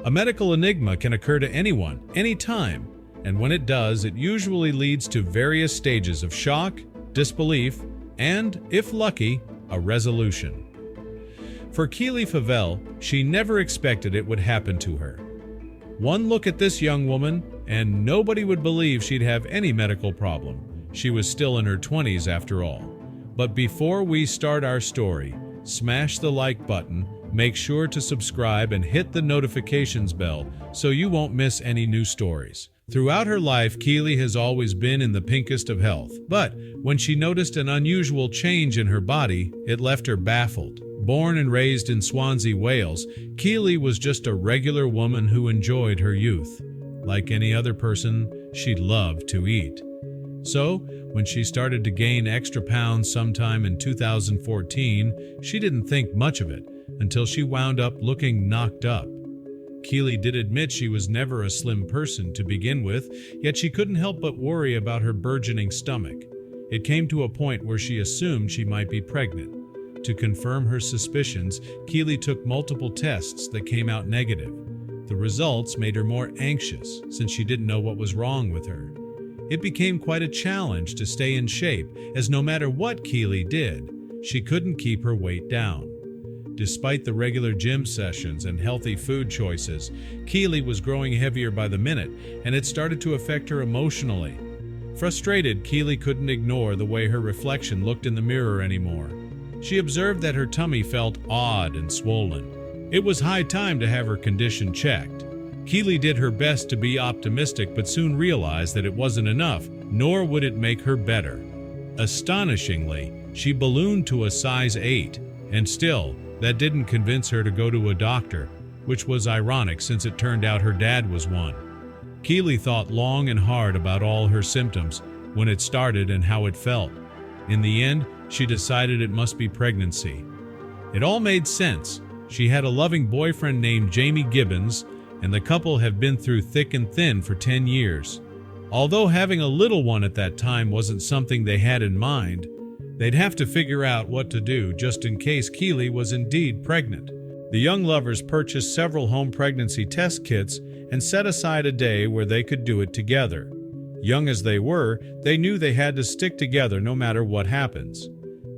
A medical enigma can occur to anyone, anytime, and when it does, it usually leads to various stages of shock, disbelief, and, if lucky, a resolution. For Keely Favell, she never expected it would happen to her. One look at this young woman, and nobody would believe she'd have any medical problem. She was still in her 20s after all. But before we start our story, smash the like button, make sure to subscribe and hit the notifications bell so you won't miss any new stories. Throughout her life, Keely has always been in the pinkest of health, but when she noticed an unusual change in her body, it left her baffled. Born and raised in Swansea, Wales, Keely was just a regular woman who enjoyed her youth. Like any other person, she loved to eat. So, when she started to gain extra pounds sometime in 2014, she didn't think much of it until she wound up looking knocked up. Keely did admit she was never a slim person to begin with, yet she couldn't help but worry about her burgeoning stomach. It came to a point where she assumed she might be pregnant. To confirm her suspicions, Keely took multiple tests that came out negative. The results made her more anxious since she didn't know what was wrong with her. It became quite a challenge to stay in shape, as no matter what Keely did, she couldn't keep her weight down. Despite the regular gym sessions and healthy food choices, Keely was growing heavier by the minute, and it started to affect her emotionally. Frustrated, Keely couldn't ignore the way her reflection looked in the mirror anymore. She observed that her tummy felt odd and swollen. It was high time to have her condition checked. Keely did her best to be optimistic, but soon realized that it wasn't enough, nor would it make her better. Astonishingly, she ballooned to a size 8, and still, that didn't convince her to go to a doctor, which was ironic since it turned out her dad was one. Keely thought long and hard about all her symptoms, when it started and how it felt. In the end, she decided it must be pregnancy. It all made sense. She had a loving boyfriend named Jamie Gibbons, and the couple have been through thick and thin for 10 years. Although having a little one at that time wasn't something they had in mind, they'd have to figure out what to do just in case Keely was indeed pregnant. The young lovers purchased several home pregnancy test kits and set aside a day where they could do it together. Young as they were, they knew they had to stick together no matter what happens.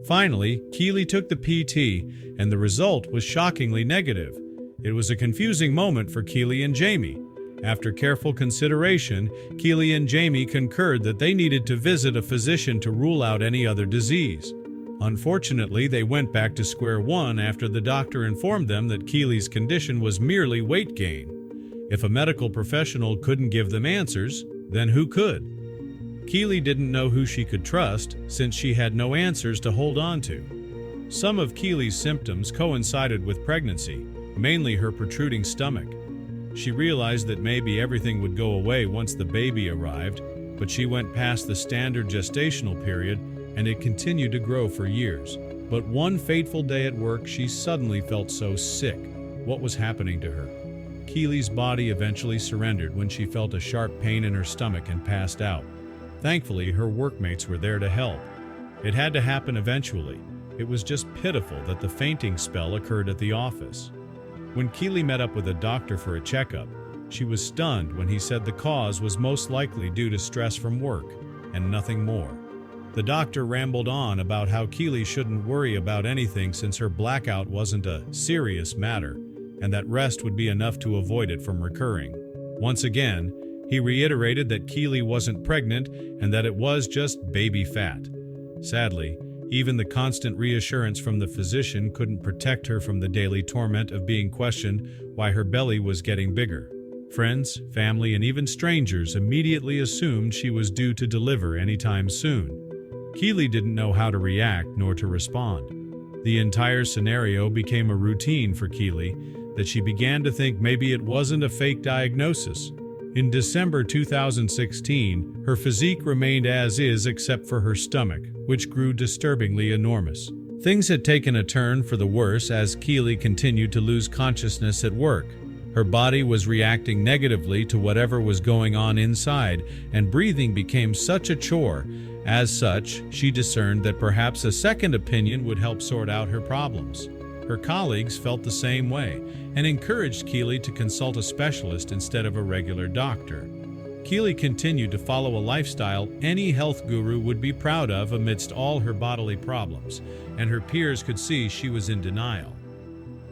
Finally, Keely took the PT, and the result was shockingly negative. It was a confusing moment for Keely and Jamie. After careful consideration, Keely and Jamie concurred that they needed to visit a physician to rule out any other disease. Unfortunately, they went back to square one after the doctor informed them that Keely's condition was merely weight gain. If a medical professional couldn't give them answers, then who could? Keely didn't know who she could trust since she had no answers to hold on to. Some of Keely's symptoms coincided with pregnancy, mainly her protruding stomach. She realized that maybe everything would go away once the baby arrived, but she went past the standard gestational period and it continued to grow for years. But one fateful day at work, she suddenly felt so sick. What was happening to her? Keely's body eventually surrendered when she felt a sharp pain in her stomach and passed out. Thankfully, her workmates were there to help. It had to happen eventually. It was just pitiful that the fainting spell occurred at the office. When Keely met up with a doctor for a checkup, she was stunned when he said the cause was most likely due to stress from work, and nothing more. The doctor rambled on about how Keely shouldn't worry about anything since her blackout wasn't a serious matter, and that rest would be enough to avoid it from recurring. Once again, he reiterated that Keely wasn't pregnant and that it was just baby fat. Sadly, even the constant reassurance from the physician couldn't protect her from the daily torment of being questioned why her belly was getting bigger. Friends, family, and even strangers immediately assumed she was due to deliver anytime soon. Keely didn't know how to react nor to respond. The entire scenario became a routine for Keely that she began to think maybe it wasn't a fake diagnosis. In December 2016, her physique remained as is except for her stomach, which grew disturbingly enormous. Things had taken a turn for the worse as Keely continued to lose consciousness at work. Her body was reacting negatively to whatever was going on inside, and breathing became such a chore. As such, she discerned that perhaps a second opinion would help sort out her problems. Her colleagues felt the same way and encouraged Keely to consult a specialist instead of a regular doctor. Keely continued to follow a lifestyle any health guru would be proud of amidst all her bodily problems, and her peers could see she was in denial.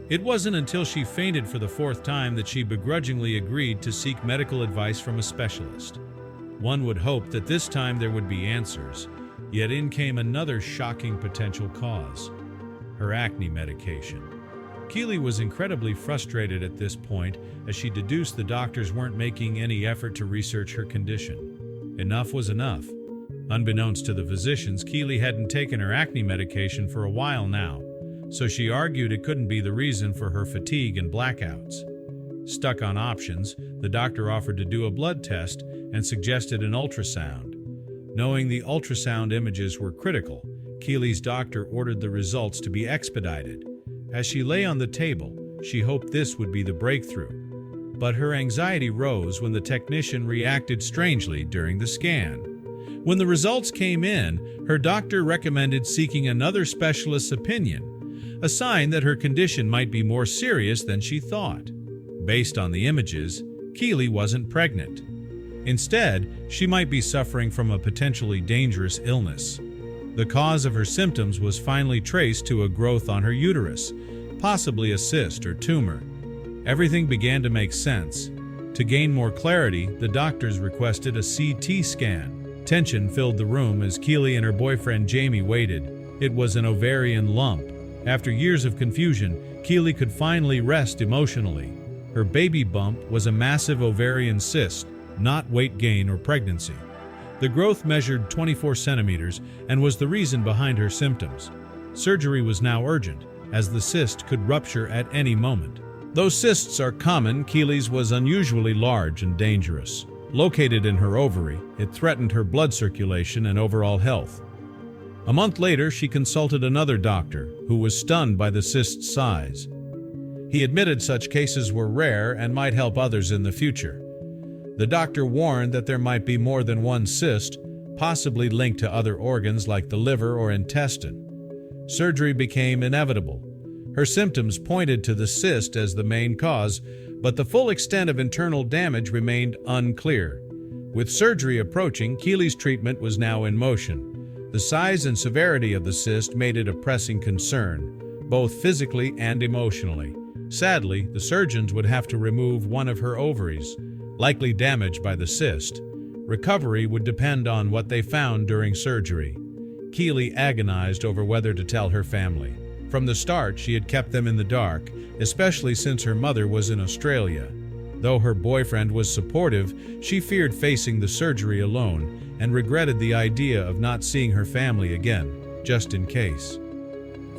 It wasn't until she fainted for the fourth time that she begrudgingly agreed to seek medical advice from a specialist. One would hope that this time there would be answers, yet in came another shocking potential cause: her acne medication. Keely was incredibly frustrated at this point as she deduced the doctors weren't making any effort to research her condition. Enough was enough. Unbeknownst to the physicians, Keely hadn't taken her acne medication for a while now, so she argued it couldn't be the reason for her fatigue and blackouts. Stuck on options, the doctor offered to do a blood test and suggested an ultrasound. Knowing the ultrasound images were critical, Keely's doctor ordered the results to be expedited. As she lay on the table, she hoped this would be the breakthrough. But her anxiety rose when the technician reacted strangely during the scan. When the results came in, her doctor recommended seeking another specialist's opinion, a sign that her condition might be more serious than she thought. Based on the images, Keely wasn't pregnant. Instead, she might be suffering from a potentially dangerous illness. The cause of her symptoms was finally traced to a growth on her uterus, possibly a cyst or tumor. Everything began to make sense. To gain more clarity, the doctors requested a CT scan. Tension filled the room as Keely and her boyfriend Jamie waited. It was an ovarian lump. After years of confusion, Keely could finally rest emotionally. Her baby bump was a massive ovarian cyst, not weight gain or pregnancy. The growth measured 24 centimeters and was the reason behind her symptoms. Surgery was now urgent, as the cyst could rupture at any moment. Though cysts are common, Keely's was unusually large and dangerous. Located in her ovary, it threatened her blood circulation and overall health. A month later, she consulted another doctor, who was stunned by the cyst's size. He admitted such cases were rare and might help others in the future. The doctor warned that there might be more than one cyst, possibly linked to other organs like the liver or intestine. Surgery became inevitable. Her symptoms pointed to the cyst as the main cause, but the full extent of internal damage remained unclear. With surgery approaching, Keely's treatment was now in motion. The size and severity of the cyst made it a pressing concern, both physically and emotionally. Sadly, the surgeons would have to remove one of her ovaries, likely damaged by the cyst. Recovery would depend on what they found during surgery. Keely agonized over whether to tell her family. From the start, she had kept them in the dark, especially since her mother was in Australia. Though her boyfriend was supportive, she feared facing the surgery alone and regretted the idea of not seeing her family again, just in case.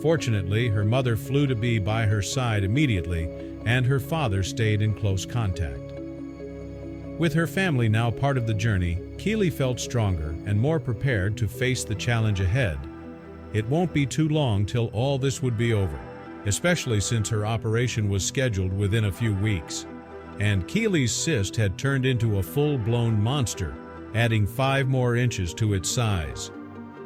Fortunately, her mother flew to be by her side immediately, and her father stayed in close contact. With her family now part of the journey, Keely felt stronger and more prepared to face the challenge ahead. It won't be too long till all this would be over, especially since her operation was scheduled within a few weeks. And Keely's cyst had turned into a full-blown monster, adding 5 more inches to its size.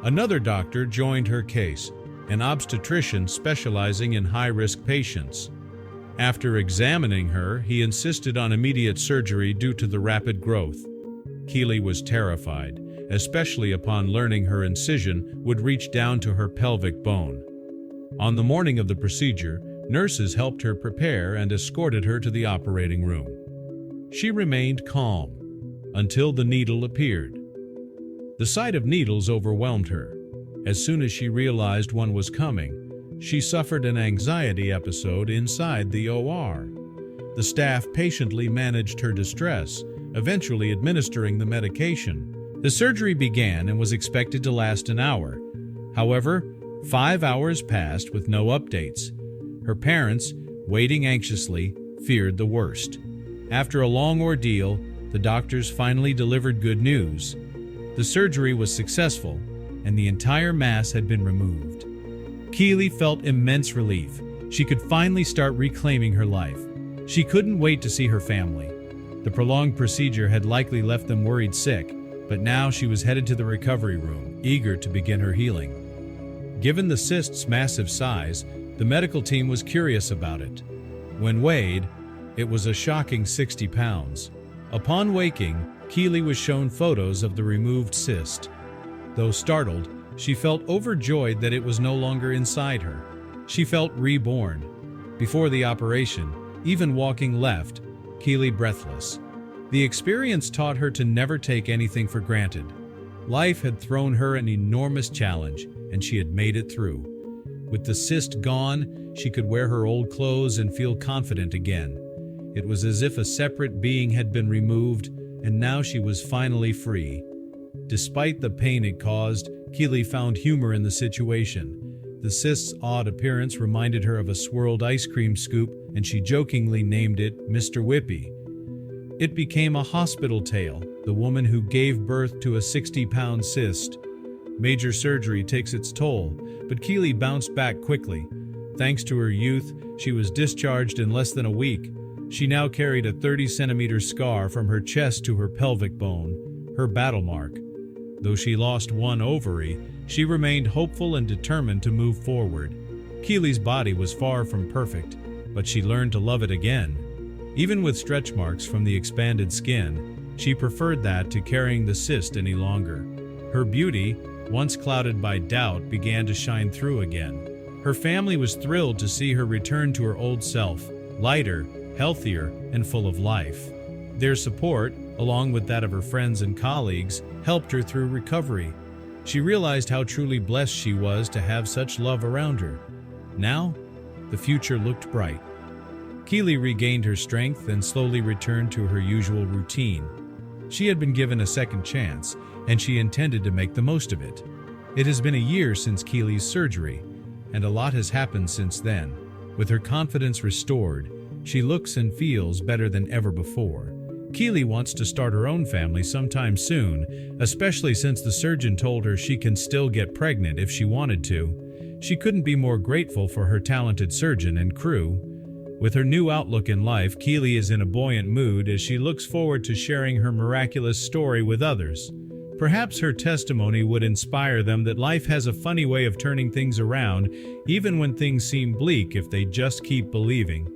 Another doctor joined her case, an obstetrician specializing in high-risk patients. After examining her, he insisted on immediate surgery due to the rapid growth. Keely was terrified, especially upon learning her incision would reach down to her pelvic bone. On the morning of the procedure, nurses helped her prepare and escorted her to the operating room. She remained calm until the needle appeared. The sight of needles overwhelmed her. As soon as she realized one was coming, she suffered an anxiety episode inside the OR. The staff patiently managed her distress, eventually administering the medication. The surgery began and was expected to last an hour. However, 5 hours passed with no updates. Her parents, waiting anxiously, feared the worst. After a long ordeal, the doctors finally delivered good news. The surgery was successful, and the entire mass had been removed. Keely felt immense relief. She could finally start reclaiming her life. She couldn't wait to see her family. The prolonged procedure had likely left them worried sick, but now she was headed to the recovery room, eager to begin her healing. Given the cyst's massive size, The medical team was curious about it. When weighed, it was a shocking 60 pounds. Upon waking, Keely was shown photos of the removed cyst. Though startled, she felt overjoyed that it was no longer inside her. She felt reborn. Before the operation, even walking left Keely breathless. The experience taught her to never take anything for granted. Life had thrown her an enormous challenge, and she had made it through. With the cyst gone, she could wear her old clothes and feel confident again. It was as if a separate being had been removed, and now she was finally free. Despite the pain it caused, Keely found humor in the situation. The cyst's odd appearance reminded her of a swirled ice cream scoop, and she jokingly named it Mr. Whippy. It became a hospital tale, the woman who gave birth to a 60-pound cyst. Major surgery takes its toll, but Keely bounced back quickly. Thanks to her youth, she was discharged in less than a week. She now carried a 30-centimeter scar from her chest to her pelvic bone, her battle mark. Though she lost one ovary, she remained hopeful and determined to move forward. Keely's body was far from perfect, but she learned to love it again. Even with stretch marks from the expanded skin, she preferred that to carrying the cyst any longer. Her beauty, once clouded by doubt, began to shine through again. Her family was thrilled to see her return to her old self, lighter, healthier, and full of life. Their support, along with that of her friends and colleagues, helped her through recovery. She realized how truly blessed she was to have such love around her. Now, the future looked bright. Keely regained her strength and slowly returned to her usual routine. She had been given a second chance, and she intended to make the most of it. It has been a year since Keely's surgery, and a lot has happened since then. With her confidence restored, she looks and feels better than ever before. Keely wants to start her own family sometime soon, especially since the surgeon told her she can still get pregnant if she wanted to. She couldn't be more grateful for her talented surgeon and crew. With her new outlook in life, Keely is in a buoyant mood as she looks forward to sharing her miraculous story with others. Perhaps her testimony would inspire them that life has a funny way of turning things around, even when things seem bleak, if they just keep believing.